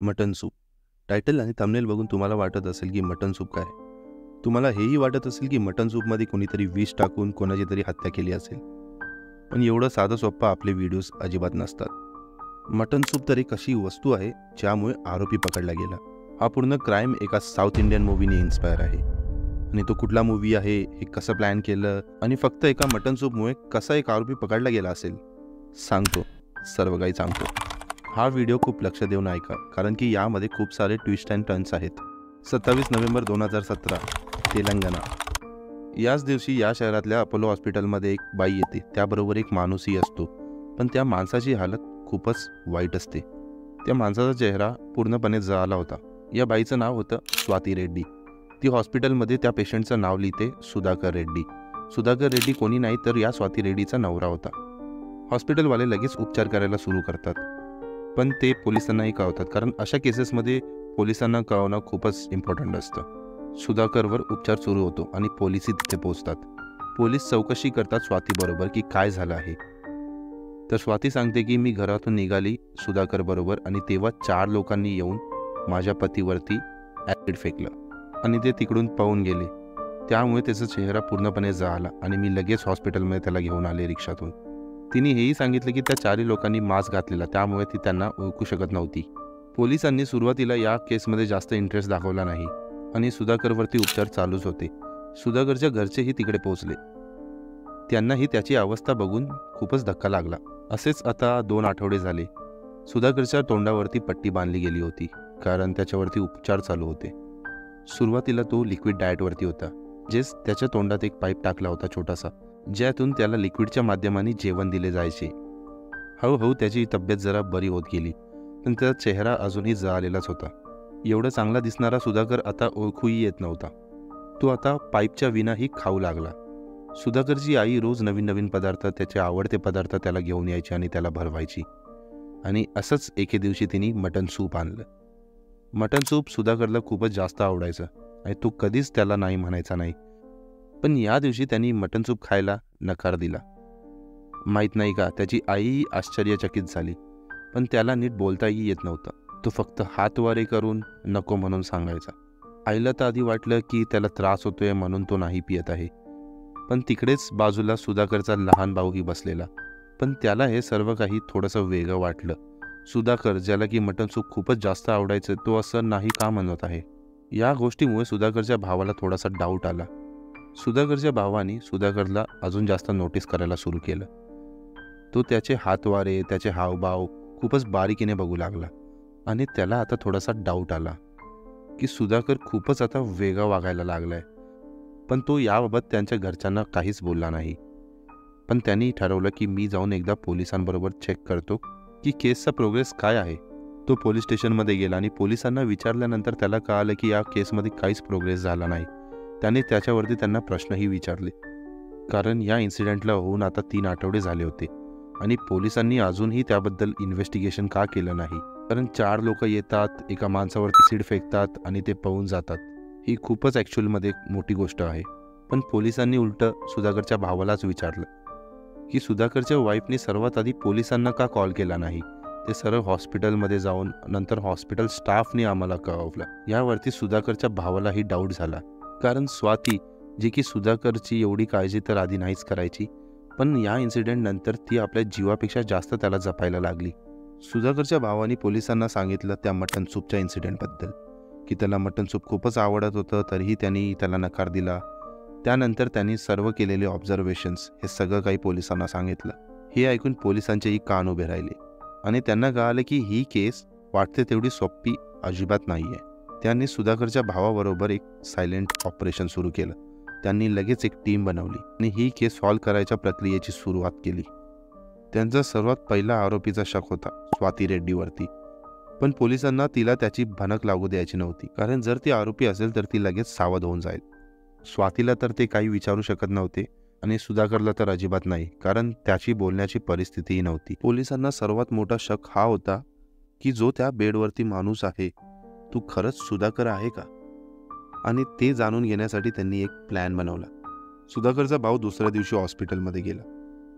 Mutton soup. Title आणि thumbnail बघून तुम्हाला वाटत असेल की मटन सूप काय? तुम्हाला हेही वाटत असेल की मटन सूपमध्ये कोणीतरी विष टाकून कोणाची तरी हत्या केली असेल. पण एवढं साधं सोप्पं आपले व्हिडिओज अजिबात नसतात. मटन सूप तर एक अशी वस्तू आहे ज्यामुळे आरोपी पकडला गेला. हा पूर्ण क्राईम एका साऊथ इंडियन मूवीने इन्स्पायर आहे. आणि तो कुठला मूवी आहे, हे कसं प्लॅन केलं आणि फक्त एका मटन सूपमुळे कसा एक आरोपी पकडला गेला असेल, सांगतो. सर्व काही सांगतो. हा व्हिडिओ खूप लक्ष देऊन ऐका, कारण की यामध्ये खूप सारे ट्विस्ट अँड टर्न्स आहेत. 27 नोव्हेंबर 2017, तेलंगणा. याच दिवशी या शहरातल्या अपोलो हॉस्पिटलमध्ये एक बाई येते. त्याबरोबर एक माणूसही असतो. पण त्या माणसाची हालत खूपच वाईट असते. त्या माणसाचा चेहरा पूर्णपणे जळाला होता. या बाईचं नाव होतं स्वाती रेड्डी. ती हॉस्पिटलमध्ये त्या पेशंटचं नाव लिहिते सुधाकर रेड्डी. सुधाकर रेड्डी कोणी नाही तर या स्वाती रेड्डीचा नवरा होता. हॉस्पिटलवाले लगेच उपचार करायला सुरू करतात. पण ते पोलिसांनाही कळवतात, कारण अशा केसेसमध्ये पोलिसांना कळवणं खूपच इम्पॉर्टंट असतं. सुधाकरवर उपचार सुरू होतो आणि पोलिसही तिथे पोहोचतात. पोलीस चौकशी करतात स्वातीबरोबर की काय झालं आहे. तर स्वाती सांगते की मी घरातून निघाली सुधाकर बरोबर आणि तेव्हा 4 लोकांनी येऊन माझ्या पतीवरती ॲसिड फेकलं आणि ते तिकडून पळून गेले. त्यामुळे त्याचा चेहरा पूर्णपणे जळाला आणि मी लगेच हॉस्पिटलमध्ये त्याला घेऊन आले रिक्षातून. तिने हेही सांगितलं की त्या 4 लोकांनी मास्क घातलेला, त्यामुळे ती त्यांना ओळखू शकत नव्हती. पोलिसांनी सुरुवातीला या केसमध्ये जास्त इंटरेस्ट दाखवला नाही आणि सुधाकरवरती उपचार चालूच होते. सुधाकरच्या घरचेही तिकडे पोहोचले. त्यांनाही त्याची अवस्था बघून खूपच धक्का लागला. असेच आता 2 आठवडे झाले. सुधाकरच्या तोंडावरती पट्टी बांधली गेली होती, कारण त्याच्यावरती उपचार चालू होते. सुरुवातीला तो लिक्विड डाएटवरती होता. त्याच्या तोंडात एक पाईप टाकला होता छोटासा, ज्यातून त्याला लिक्विडच्या माध्यमाने जेवण दिले जायचे. हळूहळू त्याची तब्येत जरा बरी होत गेली, पण त्याचा चेहरा अजूनही जळालेलाच होता. एवढा चांगला दिसणारा सुधाकर आता ओळखूही येत नव्हता. तो आता पाईपच्या विनाही खाऊ लागला. सुधाकरची आई रोज नवीन नवीन पदार्थ, त्याचे आवडते पदार्थ त्याला घेऊन यायची आणि त्याला भरवायची. आणि असंच एके दिवशी तिने मटन सूप आणलं. मटन सूप सुधाकरला खूपच जास्त आवडायचं आणि तो कधीच त्याला नाही म्हणायचा नाही. पण या दिवशी त्यांनी मटन सूप खायला नकार दिला. माहीत नाही का, त्याची आईही आश्चर्यचकित झाली, पण त्याला नीट बोलताही येत नव्हतं. तो फक्त हातवारे करून नको म्हणून सांगायचा. आईला तर आधी वाटलं की त्याला त्रास होतोय म्हणून तो नाही पियत आहे. पण तिकडेच बाजूला सुधाकरचा लहान भाऊही बसलेला. पण त्याला हे सर्व काही थोडंसं वेगळं वाटलं. सुधाकर, ज्याला की मटन सूप खूपच जास्त आवडायचं, तो असं नाही का म्हणत आहे. या गोष्टीमुळे सुधाकरच्या भावाला थोडासा डाऊट आला. सुधाकरच्या भावाने सुधाकरला अजून जास्त नोटीस करायला सुरू केलं. तो त्याचे हातवारे, त्याचे हावभाव खूपच बारीकीने बघू लागला आणि त्याला आता थोडासा डाऊट आला की सुधाकर खूपच आता वेगळा वागायला लागलाय. पण तो याबाबत त्यांच्या घरच्यांना काहीच बोलला नाही. पण त्यांनी ठरवलं की मी जाऊन एकदा पोलिसांबरोबर चेक करतो की केसचा प्रोग्रेस काय आहे. तो पोलीस स्टेशनमध्ये गेला आणि पोलिसांना विचारल्यानंतर त्याला कळालं की या केसमध्ये काहीच प्रोग्रेस झाला नाही. त्याने त्याच्यावरती त्यांना प्रश्नही विचारले, कारण या इन्सिडेंटला होऊन आता 3 आठवडे झाले होते आणि पोलिसांनी अजूनही त्याबद्दल इन्व्हेस्टिगेशन का केलं नाही. कारण 4 लोक येतात, एका माणसावरती सीड फेकतात आणि ते पळून जातात. ही खूपच ॲक्च्युअलमध्ये मोठी गोष्ट आहे. पण पोलिसांनी उलटं सुधाकरच्या भावालाच विचारलं की सुधाकरच्या वाईफने सर्वात आधी पोलिसांना का कॉल केला नाही. ते सरळ हॉस्पिटलमध्ये जाऊन नंतर हॉस्पिटल स्टाफने आम्हाला कळवलं. यावरती सुधाकरच्या भावालाही डाऊट झाला, कारण स्वाती, जी की सुधाकरची एवढी काळजी तर आधी नाहीच करायची, पण या इन्सिडेंट नंतर ती आपल्या जीवापेक्षा जास्त त्याला जपायला लागली. सुधाकरच्या भावाने पोलिसांना सांगितलं त्या मटन सूपच्या इन्सिडेंटबद्दल, की त्याला मटन सूप खूपच आवडत होतं, तरीही त्यांनी त्याला नकार दिला. त्यानंतर त्यांनी सर्व केलेले ऑब्झर्वेशन्स हे सगळं काही पोलिसांना सांगितलं. हे ऐकून पोलिसांचेही कान उभे राहिले आणि त्यांना कळालं की ही केस वाटते तेवढी सोपी अजिबात नाही आहे. त्यांनी सुधाकरच्या भावाबरोबर एक सायलेंट ऑपरेशन सुरू केलं. त्यांनी लगेच एक टीम बनवली आणि ही केस सॉल्व्ह करायच्या प्रक्रियेची सुरुवात केली. त्यांचा सर्वात पहिला आरोपीचा शक होता स्वाती रेड्डीवरती. पण पोलिसांना तिला त्याची भनक लागू द्यायची नव्हती, कारण जर ती आरोपी असेल तर ती लगेच सावध होऊन जाईल. स्वातीला तर ते काही विचारू शकत नव्हते आणि सुधाकरला तर अजिबात नाही, कारण त्याची बोलण्याची परिस्थितीही नव्हती. पोलिसांना सर्वात मोठा शक हा होता की जो त्या बेडवरती माणूस आहे, तू खरंच सुधाकर आहे का. आणि ते जाणून घेण्यासाठी त्यांनी एक प्लॅन बनवला. सुधाकरचा भाऊ दुसऱ्या दिवशी हॉस्पिटलमध्ये गेला.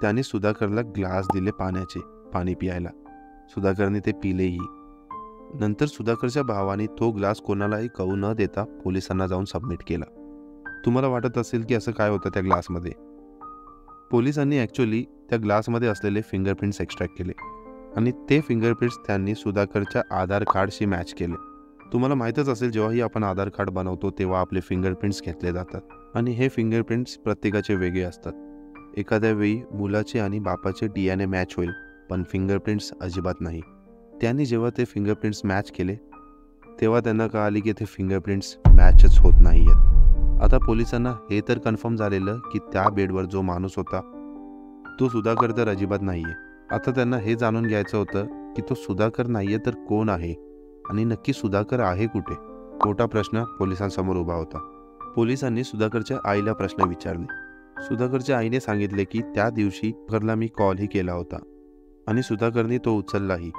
त्याने सुधाकरला ग्लास दिले पाण्याचे, पाणी पियायला. सुधाकरने ते पिलेही. नंतर सुधाकरच्या भावाने तो ग्लास कोणालाही कळू न देता पोलिसांना जाऊन सबमिट केला. तुम्हाला वाटत असेल की असं काय होतं त्या ग्लासमध्ये. पोलिसांनी ॲक्च्युअली त्या ग्लासमध्ये असलेले फिंगरप्रिंट्स एक्स्ट्रॅक्ट केले आणि ते फिंगरप्रिंट्स त्यांनी सुधाकरच्या आधार कार्डशी मॅच केले. तुम्हाला माहीतच असेल, जेव्हाही आपण आधार कार्ड बनवतो तेव्हा आपले फिंगरप्रिंट्स घेतले जातात आणि हे फिंगरप्रिंट्स प्रत्येकाचे वेगळे असतात. एखाद्या वेळी मुलाचे आणि बापाचे DNA मॅच होईल, पण फिंगरप्रिंट्स अजिबात नाही. त्यांनी जेव्हा ते फिंगरप्रिंट्स मॅच केले तेव्हा त्यांना कळाले की ते फिंगरप्रिंट्स मॅचच होत नाही आहेत. आता पोलिसांना हे तर कन्फर्म झालेलं की त्या बेडवर जो माणूस होता तो सुधाकर तर अजिबात नाही आहे. आता त्यांना हे जाणून घ्यायचं होतं की तो सुधाकर नाही आहे तर कोण आहे आणि नक्की सुधाकर आहे कुठे. मोठा प्रश्न पोलिसांसमोर उभा होता. पोलिसांनी सुधाकरच्या आईला प्रश्न विचारले. सुधाकरच्या आईने सांगितले की त्या दिवशी सुधाकरला मी कॉलही केला होता आणि सुधाकरने तो उचललाही.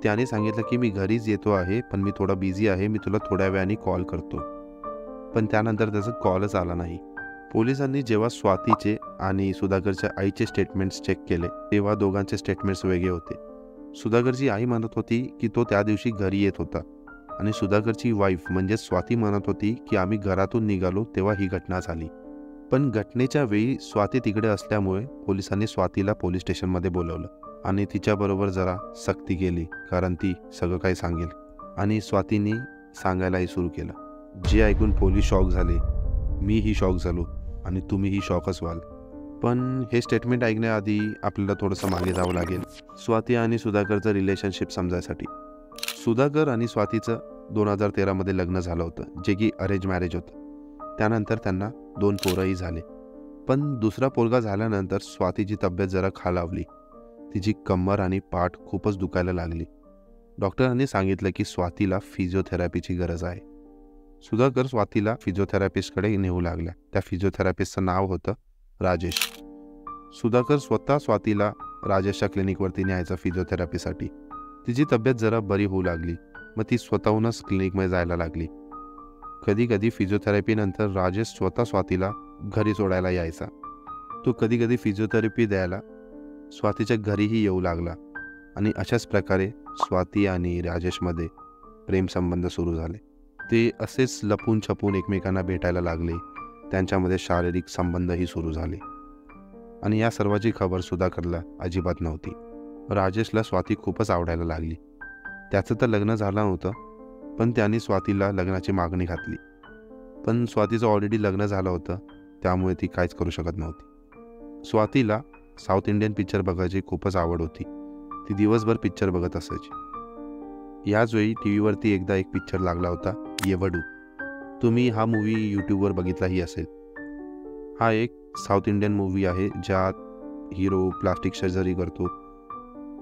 त्याने सांगितलं की मी घरीच येतो आहे, पण मी थोडा बिझी आहे, मी तुला थोड्या वेळाने कॉल करतो. पण त्यानंतर त्याचा कॉलच आला नाही. पोलिसांनी जेव्हा स्वातीचे आणि सुधाकरच्या आईचे स्टेटमेंट्स चेक केले तेव्हा दोघांचे स्टेटमेंट्स वेगळे होते. सुधाकरची आई म्हणत होती की तो त्या दिवशी घरी येत होता आणि सुधाकरची वाईफ म्हणजे स्वाती म्हणत होती की आम्ही घरातून निघालो तेव्हा ही घटना झाली. पण घटनेच्या वेळी स्वाती तिकडे असल्यामुळे पोलिसांनी स्वातीला पोलीस स्टेशनमध्ये बोलवलं आणि तिच्याबरोबर जरा सक्ती केली, कारण ती सगळं काही सांगेल. आणि स्वातीने सांगायलाही सुरू केलं. जे ऐकून पोलीस शॉक झाले, मीही शॉक झालो आणि तुम्हीही शॉकच व्हाल. पण हे स्टेटमेंट ऐकण्याआधी आपल्याला थोडंसं मागे जावं लागेल स्वाती आणि सुधाकरचं रिलेशनशिप समजायसाठी. सुधाकर आणि स्वातीचं 2013मध्ये लग्न झालं होतं, जे की अरेंज मॅरेज होतं. त्यानंतर त्यांना 2 पोरंही झाले. पण दुसरा पोरगा झाल्यानंतर स्वातीची तब्येत जरा खालावली. तिची कंबर आणि पाठ खूपच दुखायला लागली. डॉक्टरांनी सांगितलं की स्वातीला फिजिओथेरपीची गरज आहे. सुधाकर स्वातीला फिजिओथेरपिस्टकडे नेऊ लागला. त्या फिजिओथेरपिस्टचं नाव होतं राजेश. सुधाकर स्वतः स्वातीला राजेशच्या क्लिनिकवरती न्यायचा फिजिओथेरपीसाठी. तिची तब्येत जरा बरी होऊ लागली, मग ती स्वतःहूनच क्लिनिकमध्ये जायला लागली. कधी कधी फिजिओथेरपीनंतर राजेश स्वतः स्वातीला घरी सोडायला यायचा. तो कधी कधी फिजिओथेरपी द्यायला स्वातीच्या घरीही येऊ लागला आणि अशाच प्रकारे स्वाती आणि राजेशमध्ये प्रेमसंबंध सुरू झाले. ते असेच लपून छपून एकमेकांना भेटायला लागले. त्यांच्यामध्ये शारीरिक संबंधही सुरू झाले आणि या सर्वाची खबर सुधाकरला अजिबात नव्हती. राजेशला स्वाती खूपच आवडायला लागली. त्याचं तर लग्न झालं नव्हतं, पण त्यांनी स्वातीला लग्नाची मागणी घातली. पण स्वातीचं ऑलरेडी लग्न झालं होतं, त्यामुळे ती काहीच करू शकत नव्हती. स्वातीला साऊथ इंडियन पिक्चर बघायची खूपच आवड होती. ती दिवसभर पिक्चर बघत असायची. याच वेळी टीव्हीवरती एकदा एक पिक्चर लागला होता, येवडू. तुम्ही हा मूवी यूट्यूबवर बघितलाही असेल. हा एक साऊथ इंडियन मूवी आहे ज्यात हिरो प्लास्टिक सर्जरी करतो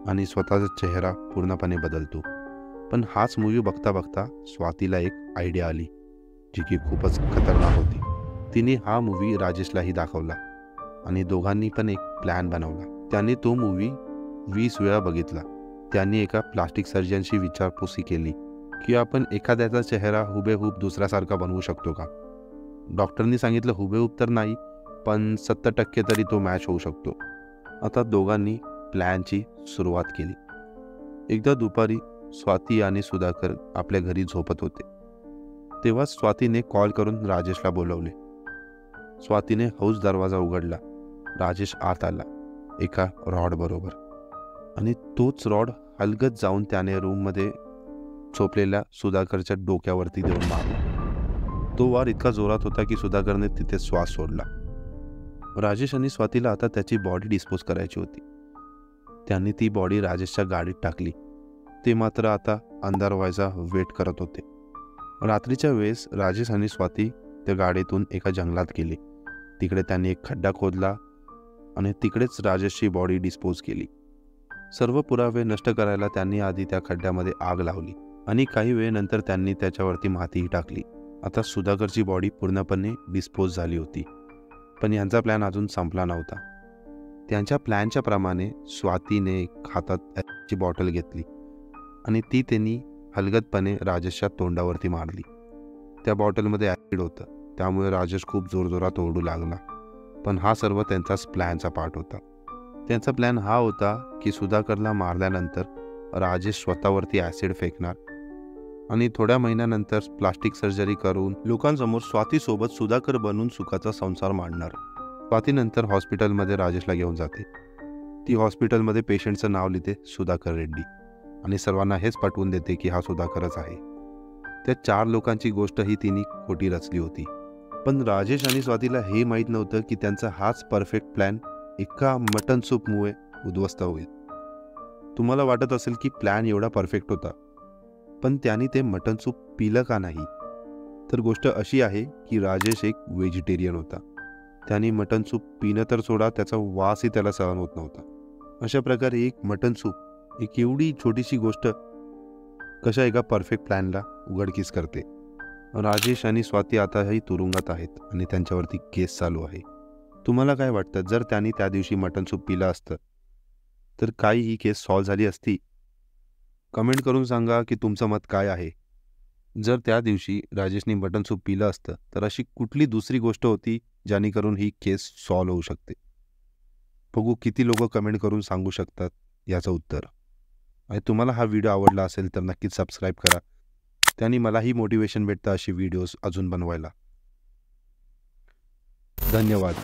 आणि स्वतःचा चेहरा पूर्णपणे बदलतो. पण हाच मूवी बघता बघता स्वातीला एक आयडिया आली, जी की खूपच खतरनाक होती. तिने हा मूवी राजेशलाही दाखवला आणि दोघांनी पण एक प्लॅन बनवला. त्यांनी तो मूवी 20 वेळा बघितला. त्यांनी एका प्लास्टिक सर्जनशी विचारपूस केली की आपण एखाद्याचा चेहरा हुबेहूब दुसऱ्यासारखा बनवू शकतो का. डॉक्टरनी सांगितलं हुबेहूब तर नाही, पण 70% तरी तो मॅच होऊ शकतो. आता दोघांनी प्लॅनची सुरुवात केली. एकदा दुपारी स्वाती आणि सुधाकर आपल्या घरी झोपत होते. तेव्हा स्वातीने कॉल करून राजेशला बोलवले. स्वातीने हौस दरवाजा उघडला. राजेश आत आला एका रॉड बरोबर आणि तोच रॉड हलगत जाऊन त्याने रूममध्ये झोपलेल्या सुधाकरच्या डोक्यावरती देऊन मारला. तो वार इतका जोरात होता की सुधाकरने तिथे श्वास सोडला. राजेश आणि स्वातीला आता त्याची बॉडी डिस्पोज करायची होती. त्यांनी ती बॉडी राजेशच्या गाडीत टाकली. ते मात्र आता अंधार व्हायचा वेट करत होते. रात्रीच्या वेळेस राजेश आणि स्वाती त्या गाडीतून एका जंगलात गेले. तिकडे त्यांनी एक खड्डा खोदला आणि तिकडेच राजेशची बॉडी डिस्पोज केली. सर्व पुरावे नष्ट करायला त्यांनी आधी त्या खड्ड्यामध्ये आग लावली आणि काही वेळेनंतर त्यांनी त्याच्यावरती मातीही टाकली. आता सुधाकरची बॉडी पूर्णपणे डिस्पोज झाली होती. पण यांचा प्लॅन अजून संपला नव्हता. त्यांच्या प्लॅनच्या प्रमाणे स्वातीने हातात ची बॉटल घेतली आणि ती त्यांनी हलगतपणे राजेशच्या तोंडावरती मारली. त्या बॉटलमध्ये ॲसिड होतं, त्यामुळे राजेश खूप जोरजोरात ओरडू लागला. पण हा सर्व त्यांचाच प्लॅनचा पार्ट होता. त्यांचा प्लॅन हा होता की सुधाकरला मारल्यानंतर राजेश स्वतःवरती ॲसिड फेकणार आणि थोड्या महिन्यानंतर प्लास्टिक सर्जरी करून लोकांसमोर स्वातीसोबत सुधाकर बनून सुखाचा संसार मांडणार. स्वातीनंतर हॉस्पिटलमध्ये राजेशला घेऊन जाते. ती हॉस्पिटलमध्ये पेशंटचं नाव लिहिते सुधाकर रेड्डी आणि सर्वांना हेच पटवून देते की हा सुधाकरच आहे. त्या 4 लोकांची गोष्ट ही तिने खोटी रचली होती. पण राजेश आणि स्वातीला हे माहीत नव्हतं की त्यांचा हाच परफेक्ट प्लॅन एका मटन सूपमुळे उद्ध्वस्त होईल. तुम्हाला वाटत असेल की प्लॅन एवढा परफेक्ट होता, पण त्यांनी ते मटन सूप पिलं का नाही? तर गोष्ट अशी आहे की राजेश एक व्हेजिटेरियन होता. त्यांनी मटन सूप पिणं तर सोडा, त्याचा वासही त्याला सहन होत नव्हता. अशा प्रकारे एक मटन सूप, एक एवढी छोटीशी गोष्ट कशा एका परफेक्ट प्लॅनला उघडकीस करते. राजेश आणि स्वाती आताही तुरुंगात आहेत आणि त्यांच्यावरती केस चालू आहे. तुम्हाला काय वाटतं, जर त्यांनी त्या दिवशी मटन सूप पिलं असतं तर काय ही केस सॉल्व्ह झाली असती? कमेंट करून सांगा की तुमचं मत काय आहे. जर त्या दिवशी राजेशने मटन सूप पिलं असतं तर अशी कुठली दुसरी गोष्ट होती जेणेकरून ही केस सॉल्व्ह होऊ शकते? बघू किती लोक कमेंट करून सांगू शकतात याचं उत्तर. आणि तुम्हाला हा व्हिडिओ आवडला असेल तर नक्कीच सबस्क्राईब करा. त्याने मलाही मोटिवेशन भेटतं असे व्हिडिओज अजून बनवायला. धन्यवाद.